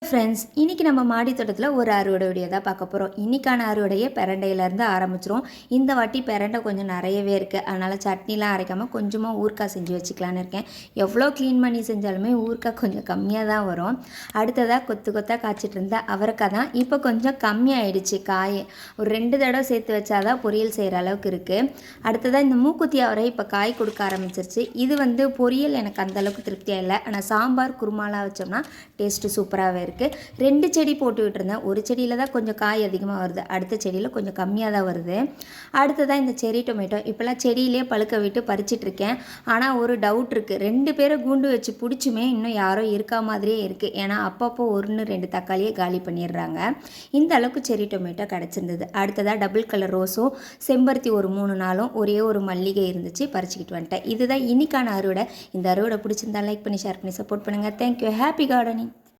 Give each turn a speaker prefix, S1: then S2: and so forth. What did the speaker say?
S1: Friends, இன்றைக்கி நம்ம மாடி தோட்டத்தில் ஒரு அறுவடை வீடியோ தான் பார்க்க போகிறோம். இன்றைக்கான அறுவடையை பெரண்டையிலேருந்து ஆரம்பிச்சிரும். இந்த வாட்டி பெரண்டை கொஞ்சம் நிறையவே இருக்குது, அதனால் சட்னிலாம் அரைக்காமல் கொஞ்சமாக ஊறுகாய் செஞ்சு வச்சுக்கலான்னு இருக்கேன். எவ்வளோ க்ளீன் பண்ணி செஞ்சாலுமே ஊறுகாய் கொஞ்சம் கம்மியாக தான் வரும். அடுத்ததாக கொத்து கொத்தாக காய்ச்சிட்டு இருந்த அவரைக்காய் தான் இப்போ கொஞ்சம் கம்மியாயிடுச்சு. காய் ஒரு 2 தடவை சேர்த்து வச்சாதான் பொரியல் செய்கிற அளவுக்கு இருக்குது. அடுத்ததாக இந்த மூக்குத்தி அவரை இப்போ காய் கொடுக்க ஆரம்பிச்சிருச்சு. இது பொரியல் எனக்கு அந்தளவுக்கு திருப்தியாக இல்லை, ஆனால் சாம்பார் குருமாலாம் வச்சோம்னா டேஸ்ட்டு சூப்பராகவே இருக்குது. 2 செடி போட்டு விட்டுருந்தேன். ஒரு செடியில் தான் கொஞ்சம் காய் அதிகமாக வருது, அடுத்த செடியில் கொஞ்சம் கம்மியாக தான் வருது. அடுத்ததான் இந்த செரி டொமேட்டோ இப்போல்லாம் செடியிலே பழுக்க விட்டு பறிச்சிட்ருக்கேன். ஆனால் ஒரு டவுட் இருக்குது, 2 பேரை கூண்டு வச்சு பிடிச்சுமே இன்னும் யாரோ இருக்கா மாதிரியே இருக்குது. ஏன்னா அப்பப்போ 1-2 தக்காளியே காலி பண்ணிடுறாங்க. இந்த அளவுக்கு செரி டொமேட்டோ கிடச்சிருந்தது. அடுத்ததாக டபுள் கலர் ரோஸும் செம்பருத்தி ஒரு 3-4 ஒரே ஒரு மல்லிகை இருந்துச்சு, பறிச்சிக்கிட்டு வந்துட்டேன். இதுதான் இன்னைக்கான அறுவடை. இந்த அறுவடை பிடிச்சிருந்தா லைக் பண்ணி ஷேர் பண்ணி சப்போர்ட் பண்ணுங்கள். தேங்க்யூ. Happy gardening.